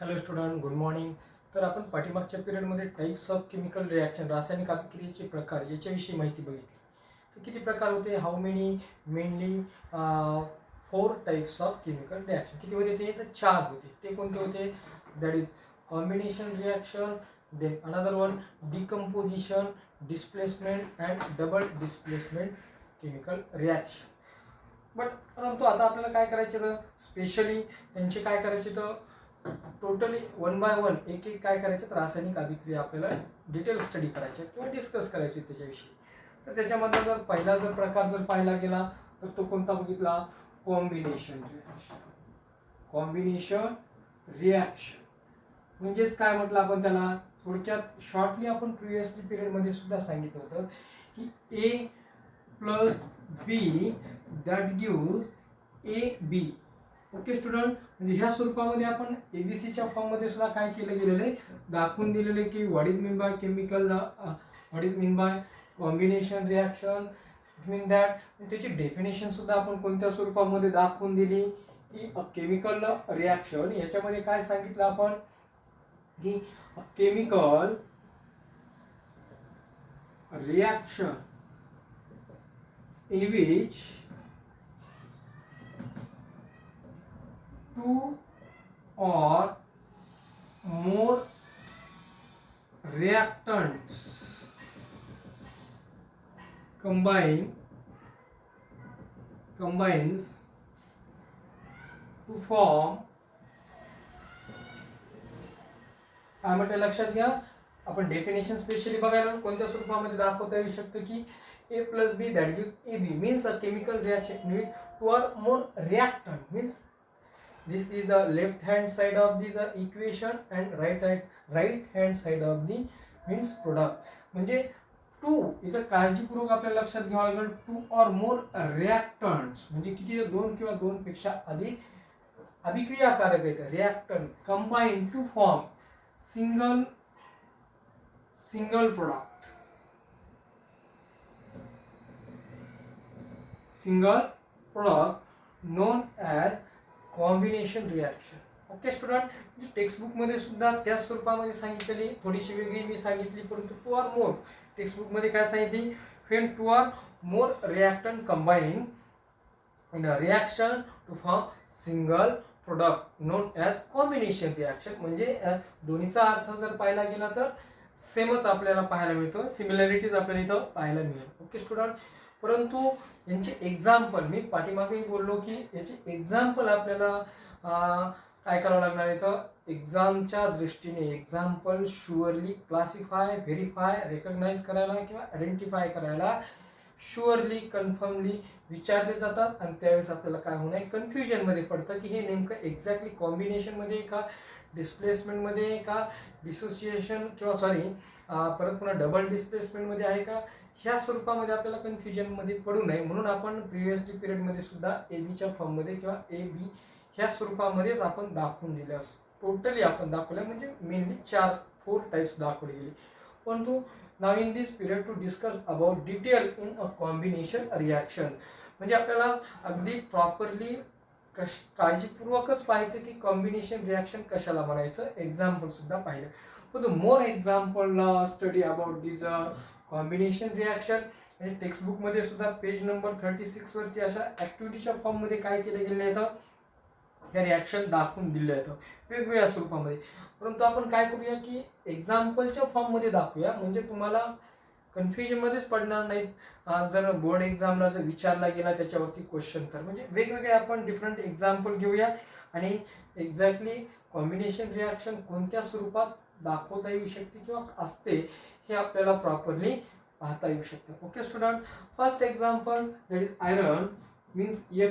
Hello student, good morning. तर आपण पाठीमागच्या पिरियडमध्ये टाईप्स ऑफ केमिकल रिॲक्शन, रासायनिक अभिक्रियेचे प्रकार याच्याविषयी माहिती बघितली. तर किती प्रकार होते? How many? Mainly 4 types of chemical reaction. किती होते ते? तर 4 होते. ते कोणते होते? That is combination reaction, then another one decomposition, displacement and double displacement chemical reaction. परंतु आता आपल्याला काय करायचे तर स्पेशली त्यांचे काय करायचे तर टोटली 1 बाय 1 एक एक काय करायचं तर रासायनिक अभिक्रिया आपल्याला डिटेल स्टडी करायचे किंवा डिस्कस करायचे त्याच्याविषयी. तर त्याच्यामधला जर पहिला प्रकार जर पाहायला गेला तर तो कोणता बघितला? Combination reaction. कॉम्बिनेशन रिॲक्शन म्हणजेच काय म्हटलं आपण त्याला? थोडक्यात शॉर्टली आपण प्रिव्हियसली पिरियडमध्ये सुद्धा सांगितलं होतं की A plus B that gives A B. Okay student, म्हणजे ह्या स्वरूपामध्ये आपण एबीसीच्या फॉर्ममध्ये सुद्धा काय केलं गेलेलं आहे? दाखवून दिलेलं आहे की what is mean by chemical, what is mean by combination reaction, mean that. त्याची डेफिनेशन सुद्धा आपण कोणत्या स्वरूपामध्ये दाखवून दिली की केमिकल रिॲक्शन. याच्यामध्ये काय सांगितलं आपण की chemical reaction in which two or more reactants combines to form. काय म्हटलं लक्षात घ्या. आपण डेफिनेशन स्पेशली बघायला कोणत्या स्वरूपामध्ये दाखवता येऊ शकतं की A plus B that gives AB means a chemical reaction in which 2 or more reactant means this is the left hand side of this equation and right hand side of the means product. म्हणजे 2 इथं काळजीपूर्वक आपल्याला लक्षात घ्यावं लागेल. 2 or more reactants म्हणजे किती? 2 किंवा 2 पेक्षा अधिक अभिक्रियाकारक आहेत reactant combine to form single product. Single product known as combination reaction. Okay student, textbook मध्ये सुद्धा त्याच स्वरूपामध्ये सांगितलेली, थोडीशी वेगळी मी सांगितली, परंतु 2 or more टेक्स्टबुक मध्ये काय सांगितली? when 2 or more reactant combine in a reaction to form single product known as combination reaction. म्हणजे दोन्हीचा अर्थ जर पाहायला गेला तर सेमच आपल्याला पाहायला मिळतं, सिमिलॅरिटीज आपल्याला इथं पाहायला मिळेल. ओके स्टुडंट, परंतु यांचे एक्झाम्पल मी पाठीमागेही बोललो की याचे एक्झाम्पल आपल्याला काय करावं लागणार आहे तर एक्झामच्या दृष्टीने example surely classify, verify, recognize करायला किंवा आयडेंटिफाय करायला शुअरली, कन्फर्मली विचारले जातात. आणि त्यावेळेस आपल्याला काय होणार? कन्फ्युजनमध्ये पडतं की हे नेमकं एक्झॅक्टली कॉम्बिनेशनमध्ये का, डिस्प्लेसमेंटमध्ये का, डिसोसिएशन किंवा परत पुन्हा डबल डिस्प्लेसमेंटमध्ये आहे का, ह्या स्वरूपामध्ये आपल्याला कन्फ्युजनमध्ये पडू नये म्हणून आपण प्रिव्हियसली पिरियडमध्ये सुद्धा एबीच्या फॉर्ममध्ये किंवा ए बी ह्या स्वरूपामध्येच आपण दाखवून दिल्या. टोटली आपण दाखवल्या म्हणजे मेनली 4 टाइप्स दाखवले गेले. परंतु now in this period to discuss about detail in a combination reaction. म्हणजे आपल्याला अगदी प्रॉपरली काळजीपूर्वकच पाहायचं की कॉम्बिनेशन रिॲक्शन कशाला म्हणायचं, एक्झाम्पल सुद्धा पाहिलं. परंतु more example study about this combination reaction. म्हणजे टेक्स्टबुकमध्ये सुद्धा पेज नंबर 36 वरती अशा ॲक्टिव्हिटीच्या फॉर्ममध्ये काय केलं गेलं आहे तर हे रिॲक्शन दाखवून दिलं आहे वेगवेगळ्या स्वरूपामध्ये. परंतु आपण काय करूया की एक्झाम्पलच्या फॉर्ममध्ये दाखवूया म्हणजे तुम्हाला कन्फ्युजनमध्येच पडणार नाहीत. जर बोर्ड एक्झामला जर विचारला गेला त्याच्यावरती क्वेश्चन तर म्हणजे वेगवेगळे आपण डिफरंट एक्झाम्पल घेऊया आणि एक्झॅक्टली कॉम्बिनेशन रिॲक्शन कोणत्या स्वरूपात दाखवता येऊ शकते किंवा असते हे आपल्याला प्रॉपरली पाहता येऊ शकते. Okay student, first example that is iron means Fe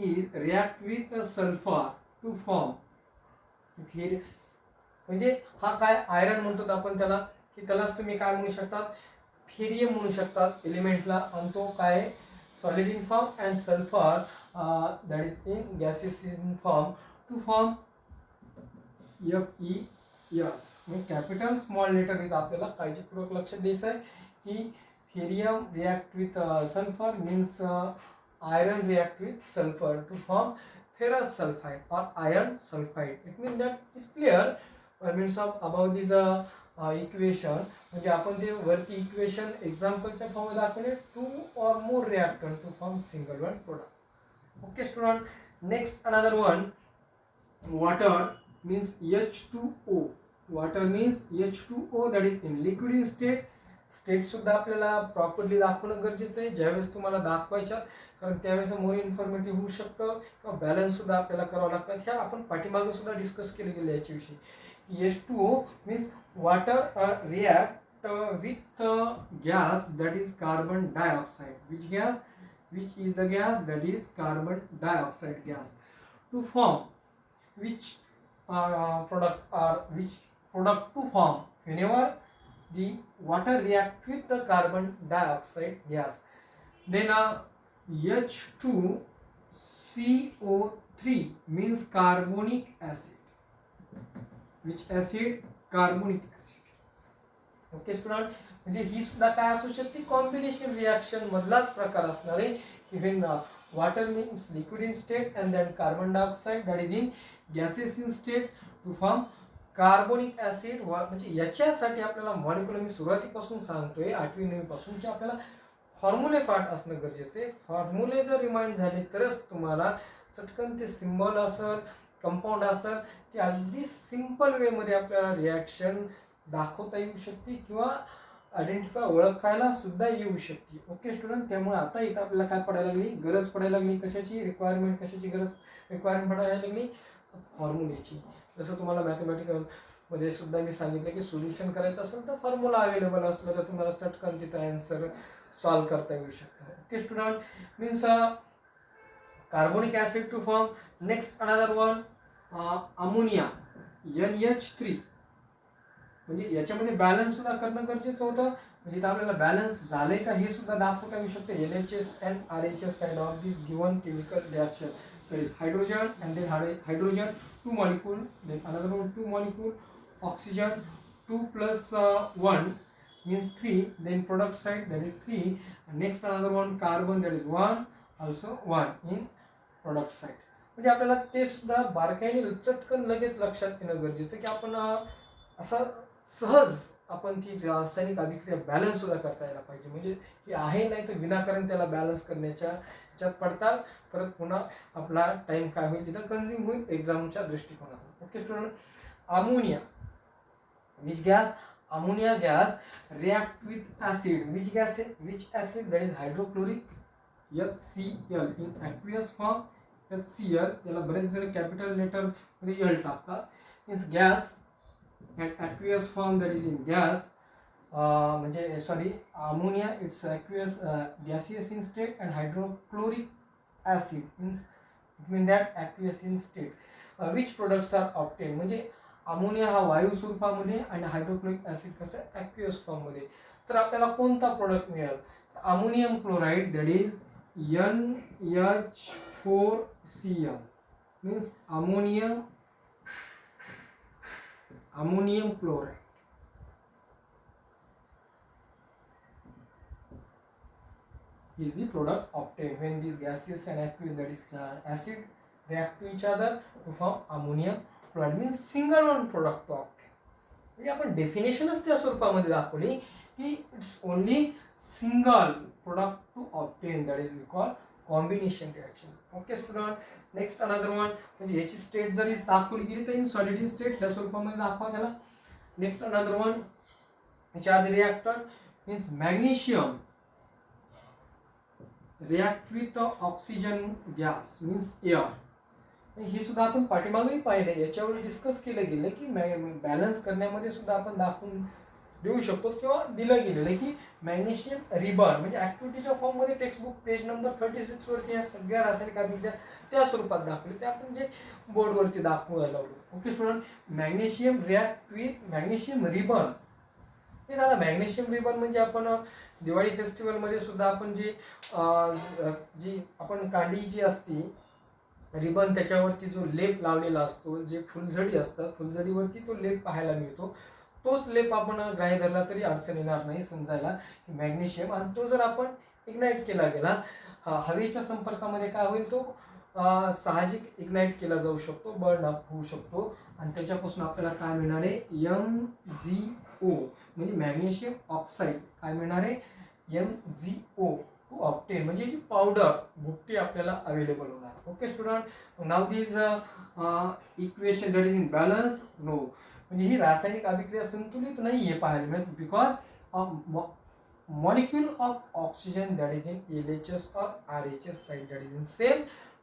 is react with sulfur to form. म्हणजे हा काय आयरन म्हणतो आपण त्याला की त्यालाच तुम्ही काय म्हणू शकतात? फेरियम म्हणू शकतात एलिमेंटला. आणि तो काय solid in form and sulphur that is in gases in form to form FeS. म्हणजे कॅपिटल स्मॉल लेटर इथं आपल्याला काळजीपूर्वक लक्ष द्यायचं आहे की ferrum react with sulphur means iron react with sulfur to form ferrous sulfide or iron sulfide. It means that is clear by means of above this equation. म्हणजे आपण ते वरती इक्वेशन एक्झाम्पलच्या फॉर्म दाखवले, 2 or more reactant to form single one product. Okay student, next another one, water means H2O. Water means H2O, that is in liquid in state. State सुद्धा आपल्याला properly दाखवणं गरजेचं आहे ज्यावेळेस तुम्हाला दाखवायच्या, कारण त्यावेळेस मोर इन्फॉर्मेटिव्ह होऊ शकतं किंवा बॅलन्स सुद्धा आपल्याला करावं लागतं. ह्या आपण पाठीमागे सुद्धा डिस्कस केले गेले याच्याविषयी. H2O means water react with gas that is carbon dioxide. Which gas? Which is the gas? That is carbon dioxide gas. To form which product to form whenever the water react with the carbon dioxide gas, then H2CO3 means carbonic acid. Which acid? Carbonic acid. Okay student, म्हणजे ही सुद्धा काय असू शकते, combination reaction मधलाच प्रकार असणार आहे की when water means liquid in state and then carbon dioxide that is in gaseous in state to form carbonic acid. म्हणजे याच्यासाठी आपल्याला मॉलिक्युलर मी सुरुवातीपासून सांगतोय 8वी 9वी पासून की आपल्याला फॉर्म्युले पाठ असणं गरजेचं आहे. फॉर्म्युले जर रिमाइंड झाले तरच तुम्हाला चटकन ते सिम्बॉल असेल, कंपाऊंड असेल, ते अगदी सिंपल वेमध्ये आपल्याला रिॲक्शन दाखवता येऊ शकते किंवा आयडेंटिफाय ओळखायला सुद्धा येऊ शकते. ओके स्टुडंट, त्यामुळे आता इथं आपल्याला काय पडायला लागली, गरज पडायला लागली कशाची, रिक्वायरमेंट कशाची रिक्वायरमेंट पडायला लागली, फॉर्म्युलेची. जसं तुम्हाला मॅथमॅटिकल मध्ये सुद्धा मी सांगितलं की सोल्युशन करायचं असेल तर फॉर्म्युला अवेलेबल असलं तर तुम्हाला चटकन तिथं आन्सर सॉल्व करता येऊ शकतं. Okay student, means carbonic acid to form. Next another one ammonia NH3. म्हणजे याच्यामध्ये बॅलन्स सुद्धा करणं गरजेचं होतं. म्हणजे आपल्याला बॅलन्स झाले का हे सुद्धा दाखवता येऊ शकते. LHS and RHS side of this given chemical reaction. There is hydrogen and then hydrogen 2 molecule, then another one 2 molecule, oxygen 2 plus 1 means 3, then product side that is 3, and next another one carbon that is 1, also 1 in product side. म्हणजे आपल्याला ते सुद्धा बारकाईने चटकन लगेच लक्षात येणं गरजेचं की आपण असं सहज आपण ती रासायनिक अभिक्रिया बॅलन्स सुद्धा करता यायला पाहिजे. म्हणजे हे आहे नाही तर विनाकारण त्याला बॅलन्स करण्याच्या ह्याच्यात पडतात, परत पुन्हा आपला टाइम काय होईल तिथं कन्झ्युम होईल एक्झामच्या दृष्टिकोनातून. Okay student, ammonia which gas, ammonia gas react with acid. Which gas, which acid, that is hydrochloric HCl in aqueous form. HCl याला बरेच जण कॅपिटल लेटर मध्ये एल टाकतात. Means gas and aqueous form that is in gas, म्हणजे sorry ammonia it's aqueous gaseous in state and hydrochloric acid means it means that aqueous in state. Which products are obtained, म्हणजे ammonia हा वायू स्वरूपामध्ये आणि hydrochloric acid कसं aqueous form मध्ये. तर आपल्याला कोणता प्रोडक्ट मिळेल, ammonium chloride that is NH4Cl means ammonium chloride. Is the product obtained when these gaseous and aqueous that is acid react to each other to form ammonium chloride means single one product to obtain. म्हणजे आपण डेफिनेशनच त्या स्वरूपामध्ये दाखवली की it's only single product to obtain, that is we call combination reaction. Okay student, next another one, म्हणजे याची state जरी दाखवली गेली तर इन सॉलिड इन स्टेट ह्या स्वरूपामध्ये दाखवा त्याला. Next another one, which are the reactant means magnesium react with the oxygen gas means air. ही सुद्धा आपण पाठीमागेही पाहिले, याच्यावर डिस्कस केलं गेलं की बॅलन्स करण्यामध्ये सुद्धा आपण दाखवून देऊ शकतो किंवा दिलं गेलेलं आहे की मॅग्नेशियम रिबन म्हणजे ऍक्टिव्हिटीच्या फॉर्ममध्ये टेक्स्टबुक पेज नंबर 36 वरती या सगळ्या रासायनिक अभिक्रिया त्या स्वरूपात दाखवली, ते आपण जे बोर्डवरती दाखवायला लावलो. Okay student, magnesium react with magnesium ribbon. हे झालं मॅग्नेशियम रिबन. म्हणजे आपण दिवाळी फेस्टिवलमध्ये सुद्धा आपण जी आपण कांडी जी असती रिबन त्याच्यावरती जो लेप लावलेला असतो, जे फुलझडी असतात फुलझडीवरती तो लेप पाहायला मिळतो, तोच लेप आपण ग्राह्य धरला तरी अडचण येणार नाही समजायला की मॅग्नेशियम. आणि तो जर आपण इग्नाइट केला गेला हवेच्या संपर्कामध्ये काय होईल, तो साहजिक इग्नाइट केला जाऊ शकतो, बर्न अप होऊ शकतो आणि त्याच्यापासून आपल्याला काय मिळणार आहे, MgO म्हणजे मॅग्नेशियम ऑक्साईड. काय मिळणार आहे, MgO टू ऑप्टेन म्हणजे जी पावडर भुकटी आपल्याला अवेलेबल होणार. Okay student, now this equation that is in balance, no. म्हणजे ही रासायनिक अभिक्रिया संतुलित नाही आहे पाहायला मिळत, because of molecule of oxygen that is in LHS or RHS side that is in same,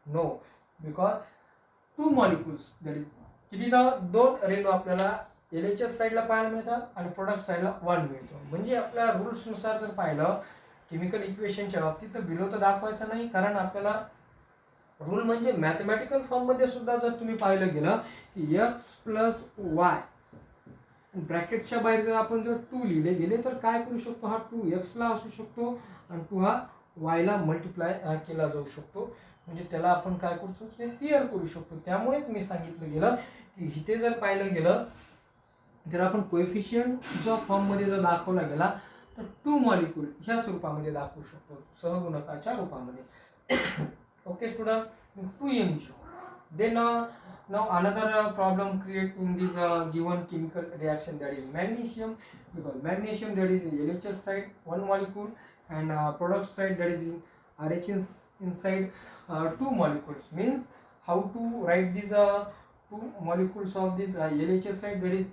no, because two molecules that is किती दोन रेणू आपल्याला LHS साईडला पाहायला मिळतात आणि प्रोडक्ट साईडला 1 मिळतो. म्हणजे आपल्या रूल्स नुसार जर पाहिलं केमिकल इक्वेशनच्या बाबतीत तर बिलो तर दाखवायचं नाही, कारण आपल्याला रूल म्हणजे मॅथमॅटिकल फॉर्म मध्ये सुद्धा जर तुम्ही पाहिलं गेलं की x+y ब्रॅकेटच्या बाहेर जर आपण जर 2 लिहिले गेले तर काय करू शकतो, हा 2x ला असू शकतो आणि 2 हा y ला मल्टिप्लाय केला जाऊ शकतो. म्हणजे त्याला आपण काय करतो, क्लिअर करू शकतो. त्यामुळेच मी सांगितलं गेलं की इथे जर पाहिलं गेलं तर आपण कोएफिशियंट जो फॉर्म मध्ये जर दाखवला गेला तर 2 मॉलिक्यूल ह्या स्वरूपामध्ये दाखवू शकतो, सहगुणकाच्या रूपामध्ये. Okay student, 2Mg. Then now another problem create in this given chemical reaction, that is magnesium, because magnesium that is LHS side 1 molecule and product side that is RHS inside 2 molecules. Means how to write these 2 molecules of this LHS side, that is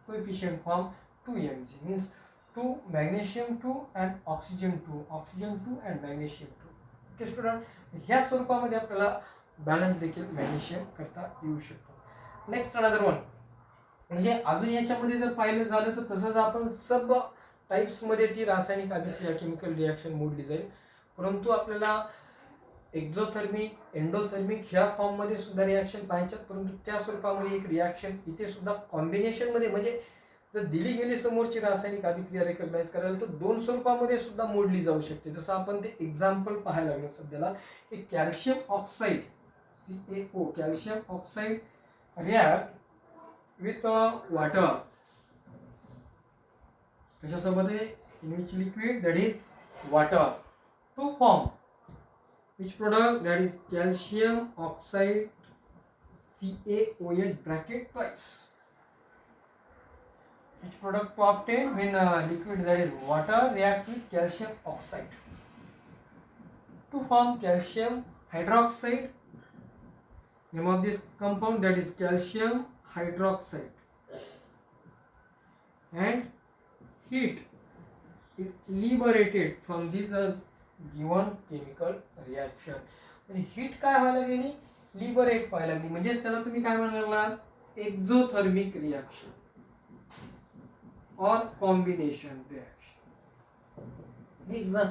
coefficient form 2Mg, means 2 magnesium 2 and oxygen 2 and magnesium 2. Okay student, ह्या स्वरूपामध्ये आपल्याला balance देखील magnesium करता येऊ शकतो. Next another one म्हणजे अजून याच्यामध्ये जर पाहिलं झालं तर तसंच आपण सब टाइप्स मध्ये ती रासायनिक अभिक्रिया केमिकल रिॲक्शन मोडली जाईल. परंतु आपल्याला एक्झोथर्मिक, एंडोथर्मिक ह्या फॉर्म मध्ये सुद्धा रिॲक्शन पाहायच्यात, परंतु त्या स्वरूपामध्ये एक रिॲक्शन इथे सुद्धा कॉम्बिनेशन मध्ये म्हणजे जर दिली गेली समोरची रासायनिक अभिक्रिया रेकग्नाइज करायला तर 2 स्वरूपामध्ये सुद्धा मोडली जाऊ शकते. जसं आपण ते एक्झाम्पल पाहायला लागलो सध्याला की calcium oxide CaO, calcium oxide react with water. कशासोबत आहे, in which liquid, that is water, to form which product, that is calcium oxide CaOH bracket twice. Which product to obtain when liquid, that is water, react with calcium oxide to form calcium hydroxide. Name of this compound, that is calcium hydroxide, and heat is liberated from this given chemical reaction. म्हणजे heat काय व्हायला लागली, liberate व्हायला लागली, म्हणजेच त्याला तुम्ही काय म्हणायला लागलात, एक्झोथर्मिक रिॲक्शन और कॉम्बिनेशन रिॲक्शन. एक्झाम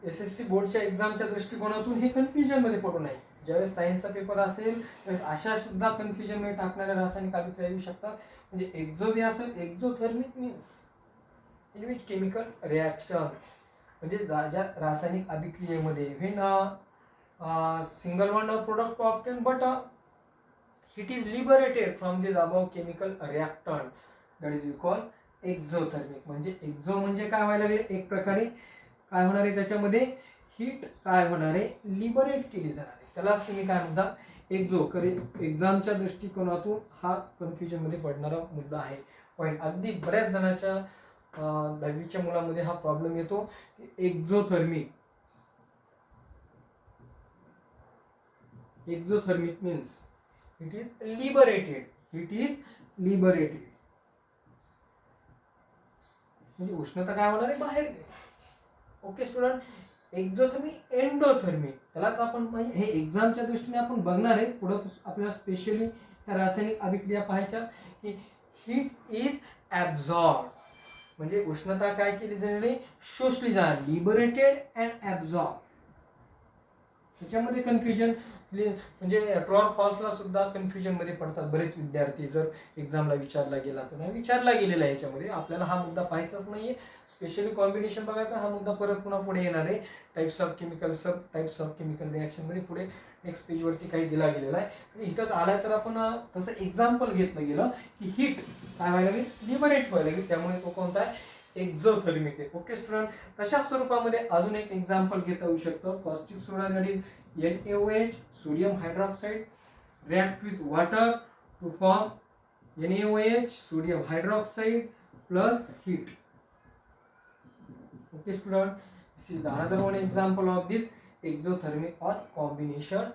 SSC बोर्डच्या एक्झामच्या दृष्टिकोनातून हे कन्फ्युजन मध्ये पडू नये. ज्यावेळेस सायन्सचा पेपर असेल त्यावेळेस अशा सुद्धा कन्फ्युजन मध्ये टाकणाऱ्या रासायनिक अभिक्रिया येऊ शकतात. म्हणजे एक्झोबी असेल, exothermic means in which chemical reaction म्हणजे ज्या रासायनिक अभिक्रियेमध्ये when single one product obtain but heat is liberated from this above chemical reactant, that is we call exothermic. म्हणजे एक्झो म्हणजे काय व्हायला लागेल, एक प्रकारे काय होणार आहे, त्याच्यामध्ये हीट काय होणार आहे, लिबरेट केली जाणार आहे. त्यालाच तुम्ही काय म्हणता, एक्झो. एक्झामच्या दृष्टिकोनातून हा कन्फ्युजन मध्ये पडणारा मुद्दा आहे. पॉईंट अगदी बऱ्याच जणांच्या 10वीच्या मुलांमध्ये हा प्रॉब्लेम येतो. Exothermic, exothermic means it is liberated, it is liberated म्हणजे उष्णता काय होणार आहे, बाहेर. ओके स्टुडंट, एक्झोथर्मिक, एंडोथर्मिक त्यालाच आपण हे एक्झामच्या दृष्टीने आपण बघणार आहे. पुढे आपल्याला स्पेशली त्या रासायनिक अभिक्रिया पाहायच्या की हीट इज ॲब्झॉर्ब म्हणजे उष्णता काय केली जाणार, शोषली जाणार, लिबरेटेड अँड ॲब्झॉर्ब. त्याच्यामध्ये कन्फ्युजन म्हणजे ट्रू ऑर फॉल्सला सुद्धा कन्फ्युजन मध्ये पडतात बरेच विद्यार्थी. जर एक्झामला विचारला गेला तर नाही विचारला गेलेला आहे, याच्यामध्ये आपल्याला हा मुद्दा पाहायचाच नाहीये. स्पेशली कॉम्बिनेशन बघायचा, हा मुद्दा परत पुन्हा पुढे येणार आहे. Types of chemical, sub types of chemical reaction मध्ये पुढे नेक्स्ट पेजवरती काही दिला गेलेला आहे. म्हणजे इथंच आलाय तर आपण तसं एक्झाम्पल घेतलं गेलं की हीट काय व्हायला लागेल, लिबरेट व्हायला लागेल. त्यामुळे तो कोणता आहे, एक्झोथर्मिक आहे. ओके स्टुडंट, तशाच स्वरूपामध्ये अजून एक एक्झाम्पल घेता येऊ शकतं. Caustic soda that is NaOH, sodium hydroxide react with water to form NaOH, sodium hydroxide plus heat. Okay student, this is the another one example of this exothermic or combination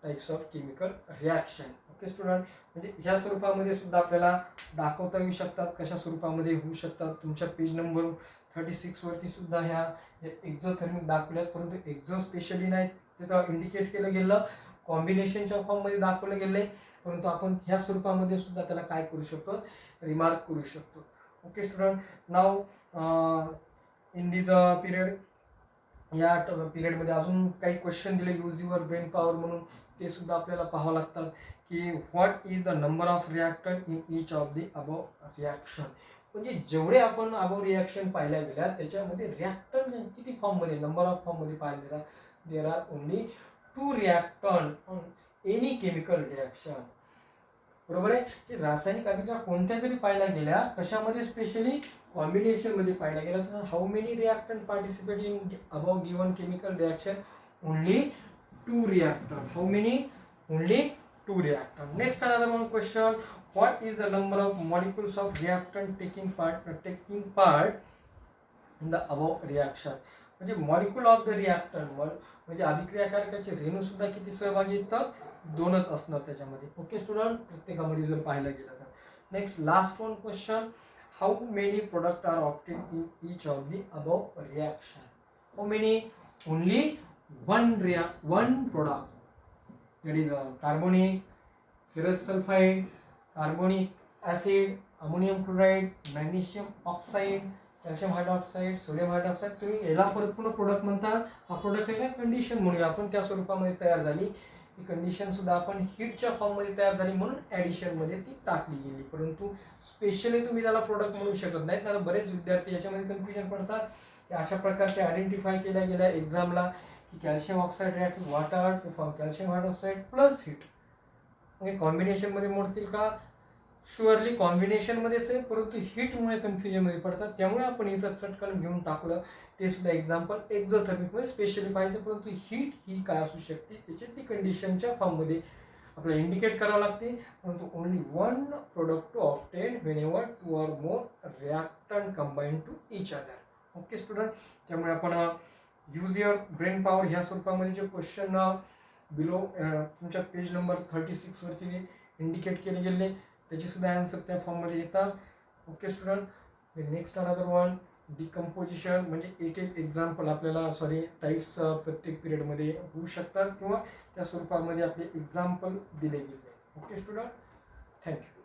types of chemical reaction. Okay student, म्हणजे ह्या स्वरूपामध्ये सुद्धा आपल्याला दाखवता येऊ शकतात, कशा स्वरूपामध्ये होऊ शकतात. तुमच्या पेज नंबर 36 वरती सुद्धा ह्या एक्झोथर्मिक दाखवल्यात, परंतु एक्झो स्पेशली नाही तिथं इंडिकेट केलं गेलं, कॉम्बिनेशनच्या फॉर्ममध्ये दाखवलं गेले, परंतु आपण ह्या स्वरूपामध्ये सुद्धा त्याला काय करू शकतो, रिमार्क करू शकतो. Okay student, now in this period, या पिरियडमध्ये अजून काही क्वेश्चन दिले यूज युअर ब्रेन पॉवर म्हणून, ते सुद्धा आपल्याला पाहावं लागतात की what is the number of रिॲक्टन in each of the above reaction. म्हणजे जेवढे आपण अबव रिॲक्शन पाहिल्या गेल्या त्याच्यामध्ये रिॲक्टन किती फॉर्ममध्ये, नंबर ऑफ फॉर्ममध्ये पाहायला गेला, there are only 2 reactant on any chemical reaction. बरोबर आहे की रासायनिक अभिक्रिया कोणत्या जरी पाहायला गेल्या, कशामध्ये स्पेशली कॉम्बिनेशन मध्ये पाहायला गेल्या, तर how many reactant participate in above given chemical reaction, only 2 reactant. How many, only 2 reactant. Next another one question, what is the number of molecules of reactant taking part in the above reaction. म्हणजे molecule of the reactant, म्हणजे अभिक्रियाकारकाचे रेणू सुद्धा किती सहभागी येतात, 2च असणार त्याच्यामध्ये. Okay student, प्रत्येकामध्ये जर पाहायला गेलं तर. Next last one question, how many product are obtain in each of the above reaction. How many, only one product, that is carbonic, ferrous sulphide, carbonic acid, ammonium chloride, magnesium oxide, calcium hydroxide, sodium hydroxide. तुम्ही याला परत पुन्हा product म्हणता. हा product आहे का condition म्हणूया आपण, त्या स्वरूपामध्ये तयार झाली. ही कंडिशन सुद्धा आपण हीटच्या फॉर्ममध्ये तयार झाली म्हणून ॲडिशनमध्ये ती टाकली गेली, परंतु स्पेशली तुम्ही त्याला प्रोडक्ट म्हणू शकत नाहीत. आता बरेच विद्यार्थी याच्यामध्ये कन्फ्युजन पडतात की अशा प्रकारचे आयडेंटिफाय केल्या गेल्या एक्झामला की calcium oxide react with water to form calcium hydroxide plus heat. म्हणजे कॉम्बिनेशनमध्ये मोडतील का, शुअरली कॉम्बिनेशनमध्येच आहे, परंतु हीटमुळे कन्फ्युजनमध्ये पडतात. त्यामुळे आपण इथं चटकन घेऊन टाकलं. ते सुद्धा एक्झाम्पल एक्झोथर्मिकमध्ये स्पेशली पाहिजे, परंतु हीट ही काय असू शकते त्याची ती कंडिशनच्या फॉर्ममध्ये आपल्याला इंडिकेट करावं लागते. परंतु only one product to obtain whenever 2 or more reactant combine to each other. Okay student, त्यामुळे आपण यूज युअर ब्रेन पॉवर ह्या स्वरूपामध्ये जे क्वेश्चन बिलो तुमच्या पेज नंबर 36 वरती इंडिकेट केले गेले त्याची सुद्धा आन्सर त्या फॉर्ममध्ये येतात. Okay student, next another one decomposition, म्हणजे एक एक्झाम्पल आपल्याला टाईप्स प्रत्येक पिरियडमध्ये होऊ शकतात किंवा त्या स्वरूपामध्ये आपले एक्झाम्पल दिले गेले. Okay student, thank you.